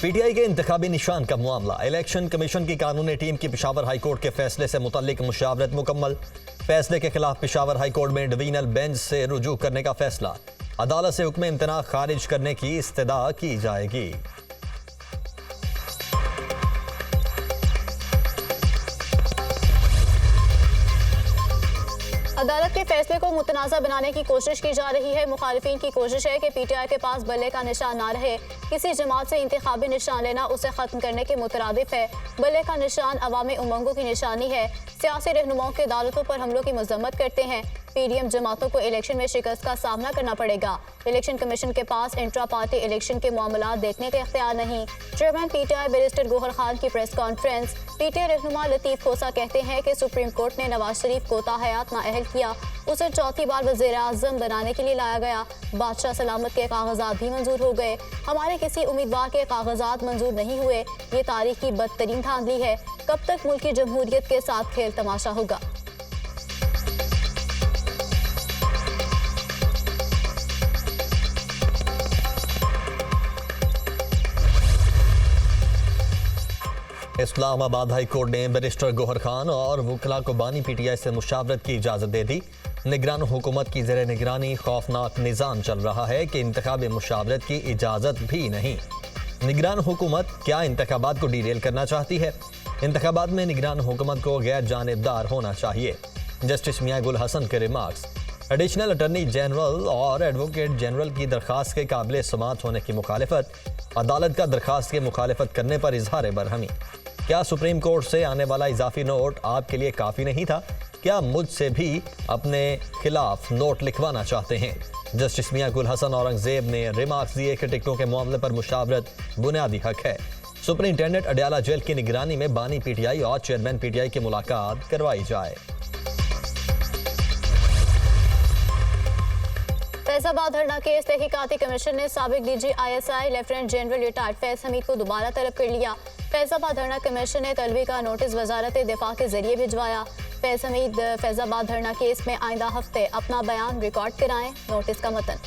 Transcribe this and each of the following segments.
PTI के इंतखाबी निशान का मामला। इलेक्शन कमीशन की कानूनी टीम की पेशावर हाईकोर्ट के फैसले से मुतल्लिक मुशावरत मुकम्मल। फैसले के खिलाफ पेशावर हाईकोर्ट में डिवीजनल बेंच से रुजू करने का फैसला। अदालत से हुक्म इम्तना खारिज करने की इस्तदा की जाएगी। अदालत के फैसले को मुतनाज़ा बनाने की कोशिश की जा रही है। मुखालिफिन की कोशिश है कि पीटीआई के पास बल्ले का निशान ना रहे। किसी जमात से इंतखाबी निशान लेना उसे ख़त्म करने के मुतरादिफ है। बल्ले का निशान अवामी उमंगों की निशानी है। सियासी रहनुमाओं के अदालतों पर हमलों की मजम्मत करते हैं। पीडीएम जमातों को इलेक्शन में शिकस्त का सामना करना पड़ेगा। इलेक्शन कमीशन के पास इंट्रा पार्टी इलेक्शन के मामला देखने का इख्तियार नहीं। Chairman PTI barrister Gohar Khan की प्रेस कॉन्फ्रेंस। पीटीआई रहनुमा लतीफ खोसा कहते हैं कि सुप्रीम कोर्ट ने नवाज शरीफ को ताहयात नाअहल किया, उसे चौथी बार वज़ीर आज़म बनाने के लिए लाया गया। बादशाह सलामत के कागजात भी मंजूर हो गए, हमारे किसी उम्मीदवार के कागजात मंजूर नहीं हुए। ये तारीख की बदतरीन धांधली है। कब तक मुल्क की जमहूरियत के साथ खेल तमाशा होगा। इस्लामाबाद हाई कोर्ट ने बैरिस्टर गोहर खान और वकला को बानी पीटीआई से मुशावरत की इजाजत दे दी। निगरान हुकूमत की ज़ेर निगरानी खौफनाक निज़ाम चल रहा है कि इंतखाबी मुशावरत की इजाज़त भी नहीं। निगरान हुकूमत क्या इंतखाबात को डीरेल करना चाहती है? इंतखाबात में निगरान हुकूमत को गैर जानिबदार होना चाहिए। जस्टिस मियां गुल हसन के रिमार्क्स। एडिशनल अटॉर्नी जनरल और एडवोकेट जनरल की दरखास्त के काबिल समाअत होने की मुखालिफत। अदालत का दरखास्त की मुखालिफत करने पर इजहार बरहमी। क्या सुप्रीम कोर्ट से आने वाला इजाफी नोट आपके लिए काफ़ी नहीं था? क्या मुझसे भी अपने खिलाफ नोट लिखवाना चाहते हैं? जस्टिस मियां गुल हसन औरंगजेब ने रिमार्क्स दिए कि टिकटों के मामले पर मुशावरत बुनियादी हक है। सुपरिंटेंडेंट अडयाला जेल की निगरानी में बानी पीटीआई और चेयरमैन पीटीआई की मुलाकात करवाई जाए। फैजाबाद धरना केस तहकीकाती कमीशन ने साबिक DG ISI lieutenant general retired Faiz Hamid को दोबारा तलब कर लिया। फैजाबाद धरना कमीशन ने तलबी का नोटिस वजारत दिफा के जरिए भिजवाया। फैज हमीद फैजाबाद धरना केस में आइंदा हफ्ते अपना बयान रिकॉर्ड कराएं। नोटिस का मतन।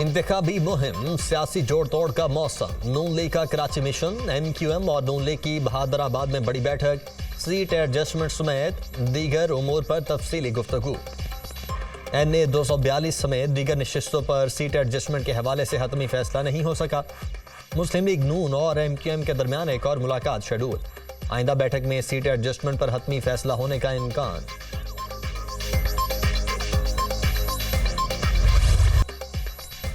इंतखाबी मुहिम, सियासी जोड़ तोड़ का मौसम। नून लीग का कराची मिशन, MQM और नून लीग की बहादुराबाद में बड़ी बैठक। सीट एडजस्टमेंट समेत दीगर उमूर पर तफसीली गुफ्तगू। NA 242 समेत दीगर नशिस्तों पर सीट एडजस्टमेंट के हवाले से हतमी फैसला नहीं हो सका। मुस्लिम लीग नून और MQM के दरमियान एक और मुलाकात शेड्यूल। आइंदा बैठक में सीट एडजस्टमेंट पर हतमी फैसला होने का इम्कान।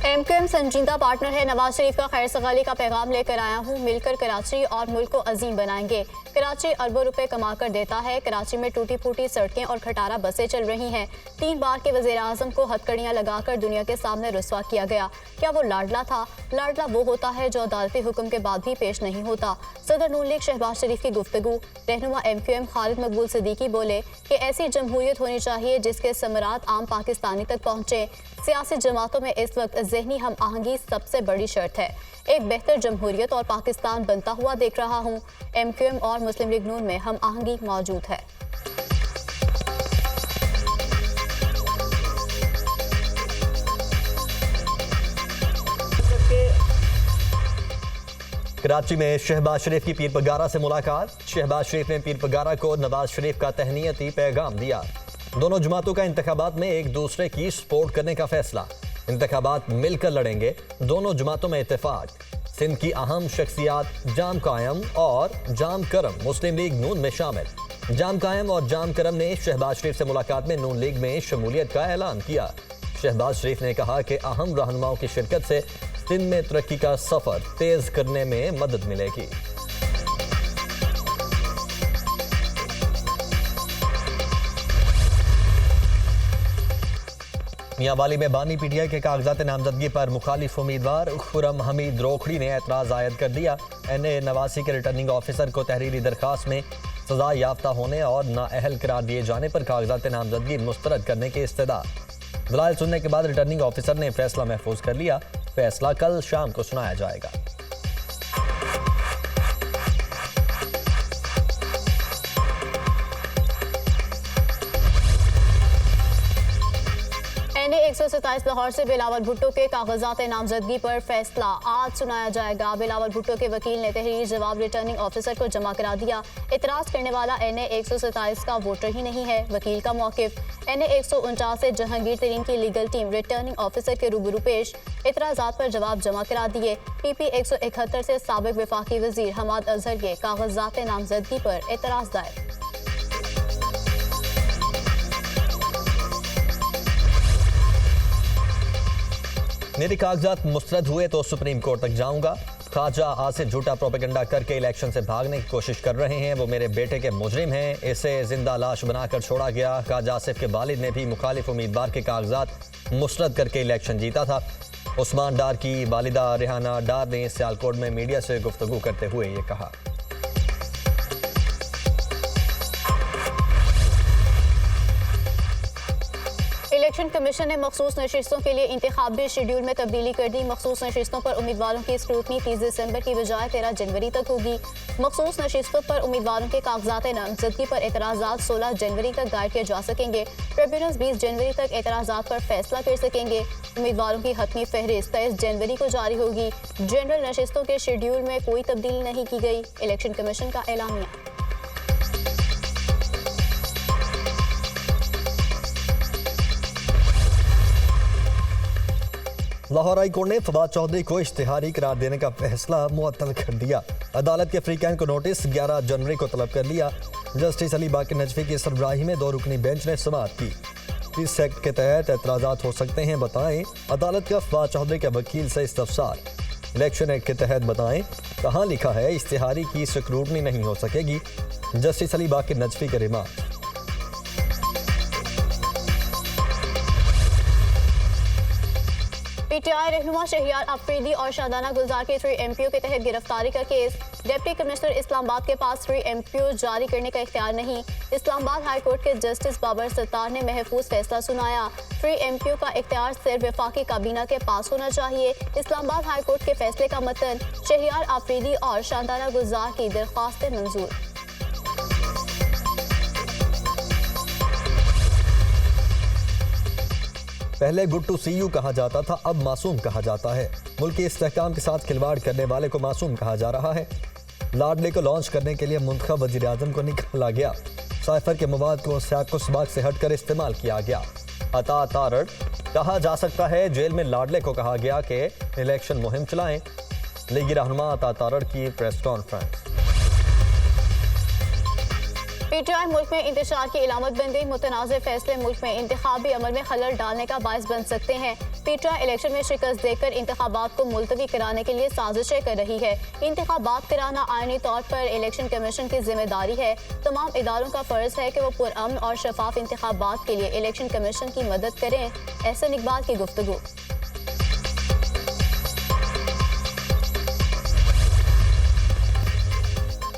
MQM संजीदा पार्टनर है। नवाज शरीफ का खैर सगाली का पैगाम लेकर आया हूँ। मिलकर कराची और मुल्क को अजीम बनाएंगे। कराची अरबों रुपए कमा कर देता है। कराची में टूटी फूटी सड़कें और खटारा बसें चल रही हैं। 3 बार के वज़ीर आज़म को हथकड़ियाँ लगाकर दुनिया के सामने रुस्वा किया गया। क्या वो लाडला था? लाडला वो होता है जो अदालती हुक्म के बाद भी पेश नहीं होता। सदर नून लीग शहबाज शरीफ की गुफ्तगू। रहनुमा MQM खालिद मकबूल सिद्दीकी बोले कि ऐसी जमहूरियत होनी चाहिए जिसके समरात आम पाकिस्तानी तक पहुँचे। सियासी जमातों में इस वक्त ज़हनी हम आहंगी सबसे बड़ी शर्त है। एक बेहतर जमहूरियत और पाकिस्तान बनता हुआ देख रहा हूँ। MQM और मुस्लिम लीग नून में हम आहंगी मौजूद है। कराची में शहबाज शरीफ की पीर पगारा से मुलाकात। शहबाज शरीफ ने पीर पगारा को नवाज शरीफ का तहनीयती पैगाम दिया। दोनों जमातों का इंतखाबात में एक दूसरे की सपोर्ट करने का फैसला। इंतखाबात मिलकर लड़ेंगे, दोनों जमातों में इत्तेफाक। सिंध की अहम शख्सियात जाम कायम और जाम करम मुस्लिम लीग नून में शामिल। जाम कायम और जाम करम ने शहबाज शरीफ से मुलाकात में नून लीग में शमूलियत का ऐलान किया। शहबाज शरीफ ने कहा कि अहम रहनुमाओं की शिरकत से सिंध में तरक्की का सफर तेज करने में मदद मिलेगी। मियांवाली में बानी पीटीआई के कागजात नामजदगी पर मुखालिफ उम्मीदवार खुरम हमीद रोखड़ी ने एतराज़ आयद कर दिया। NA 89 के रिटर्निंग ऑफिसर को तहरीरी दरखास्त में सजा याफ्ता होने और नाअहल करार दिए जाने पर कागजात नामजदगी मुस्तरद करने की इस्तदा। दलाइल सुनने के बाद रिटर्निंग ऑफिसर ने फैसला महफूज कर लिया। फैसला कल शाम को सुनाया जाएगा। NA-127 लाहौर से बिलावल भुट्टो के कागजात नामजदगी पर फैसला आज सुनाया जाएगा। बिलावल भुट्टो के वकील ने तहरीर जवाब रिटर्निंग ऑफिसर को जमा करा दिया। इतराज करने वाला NA-127 का वोटर ही नहीं है। वकील का मौकिफ। NA-149 से जहांगीर तरीन की लीगल टीम रिटर्निंग ऑफिसर के रूबरू पेश, इतराजात पर जवाब जमा करा दिए। PP-171 से साबिक वफाकी वजीर हमाद अजहर के कागजात नामजदगी पर इतराज दायर। मेरे कागजात मुस्तरद हुए तो सुप्रीम कोर्ट तक जाऊंगा। ख्वाजा आसिफ झूठा प्रोपेगेंडा करके इलेक्शन से भागने की कोशिश कर रहे हैं। वो मेरे बेटे के मुजरिम हैं। इसे जिंदा लाश बनाकर छोड़ा गया। ख्वाजा आसिफ के वालिद ने भी मुखालिफ उम्मीदवार के कागजात मुस्तरद करके इलेक्शन जीता था। उस्मान डार की वालिदा रेहाना डार ने सियालकोट में मीडिया से गुफ्तगू करते हुए ये कहा। इलेक्शन कमीशन ने मखसूस नशिस्तों के लिए इंतखाबी शेड्यूल में तब्दीली कर दी। मखसूस नशिस्तों पर उम्मीदवारों की स्क्रूटनी 30 दिसंबर की बजाय 13 जनवरी तक होगी। मखसूस नशिस्तों पर उम्मीदवारों के कागजात नामजदगी पर एतराज़ात 16 जनवरी तक दायर किए जा सकेंगे। ट्रिब्यूनल्स 20 जनवरी तक एतराज़ात पर फैसला कर सकेंगे। उम्मीदवारों की हतमी फहरिस्त 23 जनवरी को जारी होगी। जनरल नशिस्तों के शेड्यूल में कोई तब्दीली नहीं की गई। इलेक्शन कमीशन का एलामिया। लाहौर हाई कोर्ट ने फवाद चौधरी को इश्तिहारी करार देने का फैसला मुअत्तल कर दिया। अदालत के फ्री कैन को नोटिस 11 जनवरी को तलब कर लिया। जस्टिस अली बाकी नजफी की सरबराही में 2 रुकनी बेंच ने समाअत की। इस एक्ट के तहत एतराज़ात हो सकते हैं, बताएं। अदालत का फवाद चौधरी के वकील से इस्तफसार। इलेक्शन एक्ट के तहत बताएं कहाँ लिखा है इश्तिहारी की स्क्रूटनी नहीं हो सकेगी। जस्टिस अली बाकी नजफी के रिमार्क। PTI रहनुमा शहरियार अफरीदी और शादाना गुलजार के 3 MPO के तहत गिरफ्तारी का केस। डिप्टी कमिश्नर इस्लामाबाद के पास 3 MPO जारी करने का इख्तियार नहीं। इस्लामाबाद हाई कोर्ट के जस्टिस बाबर सत्तार ने महफूज फैसला सुनाया। 3 MPO का इख्तियार सिर्फ वफाकी काबीना के पास होना चाहिए। इस्लामाबाद हाई कोर्ट के फैसले का मतन शहरियार अफरीदी और शादाना गुलजार की दरख्वास्तें मंजूर। पहले गुड टू सी यू कहा जाता था, अब मासूम कहा जाता है। मुल्क के इस्तेहकाम के साथ खिलवाड़ करने वाले को मासूम कहा जा रहा है। लाडले को लॉन्च करने के लिए मुंतखब वज़ीर आज़म को निकाला गया। साइफर के मवाद को सियाको सबाक से हटकर इस्तेमाल किया गया। अता तारड़ कहा जा सकता है जेल में लाडले को कहा गया कि इलेक्शन मुहिम चलाएं। लीगी रहनुमा अता तारड़ की प्रेस कॉन्फ्रेंस। PTI मुल्क में इंतशार की इलामत बन गई। मुतनाज़ फैसले मुल्क में इंतखाबी अमल में खलल डालने का बायस बन सकते हैं। PTI इलेक्शन में शिकस्त देकर इंतखाबात को मुलतवी कराने के लिए साजिशें कर रही है। इंतखाबात कराना आईनी तौर पर इलेक्शन कमीशन की जिम्मेदारी है। तमाम इदारों का फर्ज है कि वो पुरअमन और शफाफ इंतखाबात के लिए इलेक्शन कमीशन की मदद करें। एहसन इकबाल की गुफ्तगू।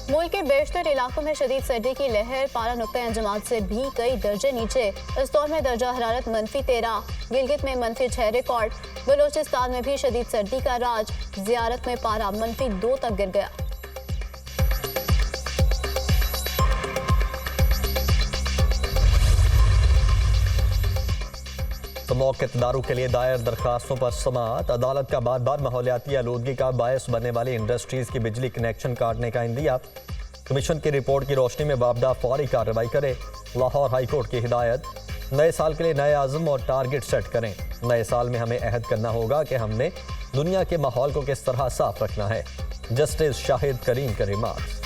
मुल्क के बेशतर इलाकों में शदीद सर्दी की लहर। पारा नुक्ता अंजमात से भी कई दर्जे नीचे। इस दौर में दर्जा हरारत -13, गिलगित में -6 रिकॉर्ड। बलोचिस्तान में भी शदीद सर्दी का राज। जियारत में पारा -2 तक गिर गया। तो मौके इक़्तिदारों के लिए दायर दरखास्तों पर समाअत। अदालत का बार बार माहौलियाती आलूदगी का बायस बनने वाली इंडस्ट्रीज की बिजली कनेक्शन काटने का इंदिया। कमीशन की रिपोर्ट की रोशनी में बाबदा फौरी कार्रवाई करे। लाहौर हाई कोर्ट की हिदायत। नए साल के लिए नए आज़म और टारगेट सेट करें। नए साल में हमें अहद करना होगा कि हमने दुनिया के माहौल को किस तरह साफ रखना है। जस्टिस शाहिद करीम के रिमार्क।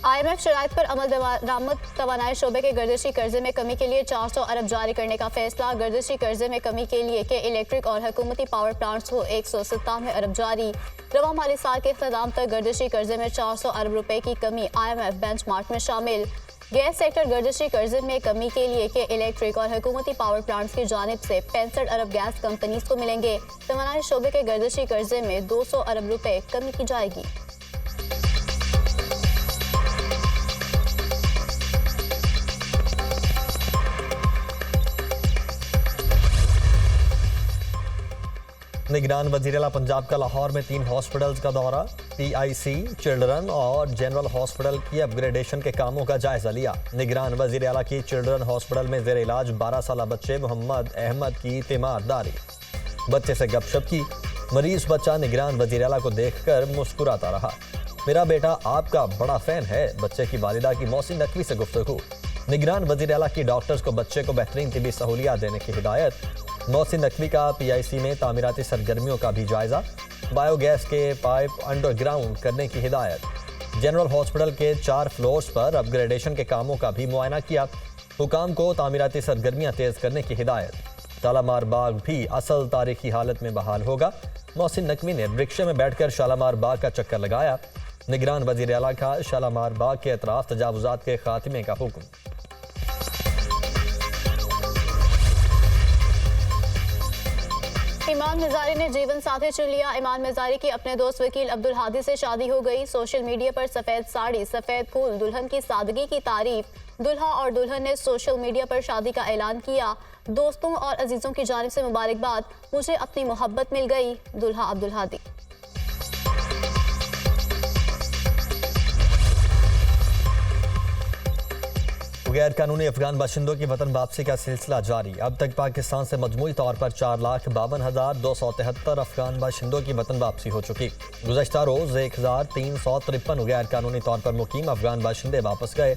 IMF शराइत पर अमल दरामद तवानाई शोबे के गर्दिशी कर्जे में कमी के लिए 400 अरब जारी करने का फैसला। गर्दिशी कर्जे में कमी के लिए के इलेक्ट्रिक और हुकूमती पावर प्लांट्स को 197 अरब जारी। रवा माली साल के इख्तिताम तक गर्दिशी कर्जे में 400 अरब रुपए की कमी IMF बेंचमार्क में शामिल। गैस सेक्टर गर्दिशी कर्जे में कमी के लिए के इलेक्ट्रिक और हुकूमती पावर प्लांट्स की जानिब से 65 अरब गैस कंपनीज को मिलेंगे। तवानाई शोबे के गर्दिशी कर्जे में 200 अरब रुपए कमी की जाएगी। निगरान वज़ीर आला पंजाब का लाहौर में 3 हॉस्पिटल्स का दौरा। PIC, चिल्ड्रन और जनरल हॉस्पिटल की अपग्रेडेशन के कामों का जायजा लिया। निगरान वजीर आला की चिल्ड्रन हॉस्पिटल में जेर इलाज 12 साल बच्चे मोहम्मद अहमद की तीमारदारी। बच्चे से गपशप की। मरीज बच्चा निगरान वजीर आला को देखकर मुस्कुराता रहा। मेरा बेटा आपका बड़ा फैन है। बच्चे की वालिदा की मौसी नकवी से गुफ्तगू। निगरान वजीर आला की डॉक्टर्स को बच्चे को बेहतरीन तिबी सहूलियात देने की हिदायत। मौसी नकवी का PIC में तामीराती सरगर्मियों का भी जायजा। बायोगैस के पाइप अंडरग्राउंड करने की हिदायत। जनरल हॉस्पिटल के 4 फ्लोर्स पर अपग्रेडेशन के कामों का भी मुआयना किया। हुकाम को तामीराती सरगर्मियां तेज करने की हिदायत। शालामार बाग भी असल तारीखी हालत में बहाल होगा। मौसी नकवी ने रिक्शे में बैठकर शालामार बाग का चक्कर लगाया। निगरान वजीर आला का शालामार बाग के अतराफ तजावुजात के खात्मे का हुक्म। इमाम मिजारी ने जीवन साथी चुन लिया। इमाम मिजारी की अपने दोस्त वकील अब्दुल हादी से शादी हो गई। सोशल मीडिया पर सफेद साड़ी, सफेद फूल, दुल्हन की सादगी की तारीफ। दुल्हा और दुल्हन ने सोशल मीडिया पर शादी का ऐलान किया। दोस्तों और अजीजों की जानिब से मुबारकबाद। मुझे अपनी मोहब्बत मिल गई। दुल्हा अब्दुल हादी। गैर कानूनी अफगान बाशिंदों की वतन वापसी का सिलसिला जारी। अब तक पाकिस्तान से मजमूई तौर पर 4,52,273 अफगान बाशिंदों की वतन वापसी हो चुकी। गुज़श्ता रोज 1,353 गैर कानूनी तौर पर मुकीम अफगान बाशिंदे वापस गए।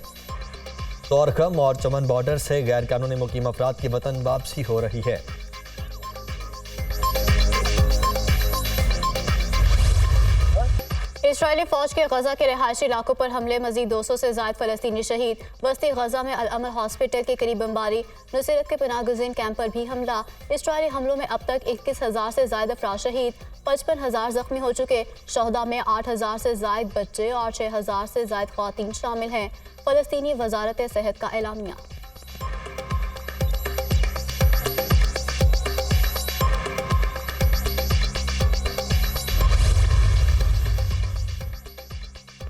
तोरखम और चमन बॉर्डर से गैर कानूनी मुकीम अफराद की वतन वापसी हो रही है। इस्राएली फौज के गजा के रहायशी इलाकों पर हमले। मजीद 200 से ज्यादा फलस्तीनी शहीद। वस्ती गजा में अल अमल हॉस्पिटल के करीब बमबारी। नुसरत के पनाहगज़ीन कैंप पर भी हमला। इस्राएली हमलों में अब तक 21,000 से ज्यादा अफराद शहीद। 55,000 जख्मी हो चुके। शहदा में 8,000 से ज्यादा बच्चे और 6,000 से ज्यादा ख्वातीन शामिल हैं। फलस्तीनी वजारत सेहत का एलामिया।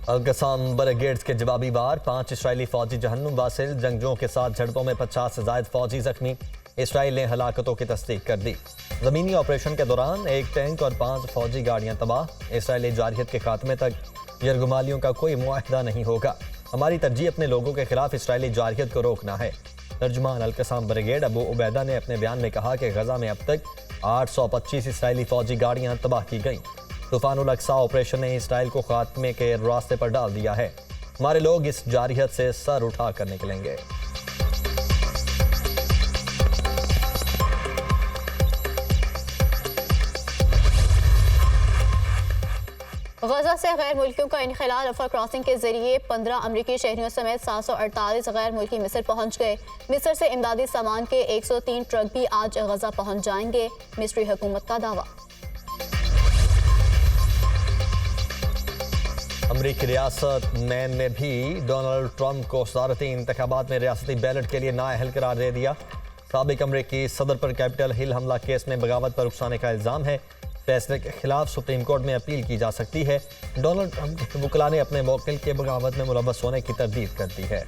अल-कसाम ब्रिगेड्स के जवाबी वार। 5 इसराइली फौजी जहन्नुम वासिल। जंगजुओं के साथ झड़पों में 50 से ज्यादा फौजी जख्मी। इसराइल ने हलाकतों की तस्दीक कर दी। जमीनी ऑपरेशन के दौरान 1 टैंक और 5 फौजी गाड़ियां तबाह। इसराइली जारहियत के खात्मे तक यरगुमालियों का कोई मुआहदा नहीं होगा। हमारी तरजीह अपने लोगों के खिलाफ इसराइली जारहियत को रोकना है। तर्जुमान अल-कसाम ब्रिगेड अबू उबैदा ने अपने बयान में कहा कि गजा में अब तक 825 इसराइली फौजी गाड़ियां तबाह की गईं। तूफानुल अक्सा ऑपरेशन ने इसराइल को खात्मे के रास्ते पर डाल दिया है। हमारे लोग इस जारहियत से सर उठा कर निकलेंगे। गजा से गैर मुल्कियों का इनखला। रफा क्रॉसिंग के जरिए 15 अमरीकी शहरियों समेत 748 गैर मुल्की मिस्र पहुंच गए। मिस्र से इमदादी सामान के 103 ट्रक भी आज गजा पहुंच जाएंगे। मिस्री हुकूमत का दावा। अमरीकी रियासत मैन ने भी डोनाल्ड ट्रंप को सदारती इंतखाबात में रियासती बैलेट के लिए नाअहल करार दे दिया। साबिक अमरीकी सदर पर कैपिटल हिल हमला केस में बगावत पर उकसाने का इल्ज़ाम है। फैसले के खिलाफ सुप्रीम कोर्ट में अपील की जा सकती है। डोनाल्ड ट्रंप के वकील ने अपने वकील के बगावत में मुलव्वस होने की तरदीद कर दी है।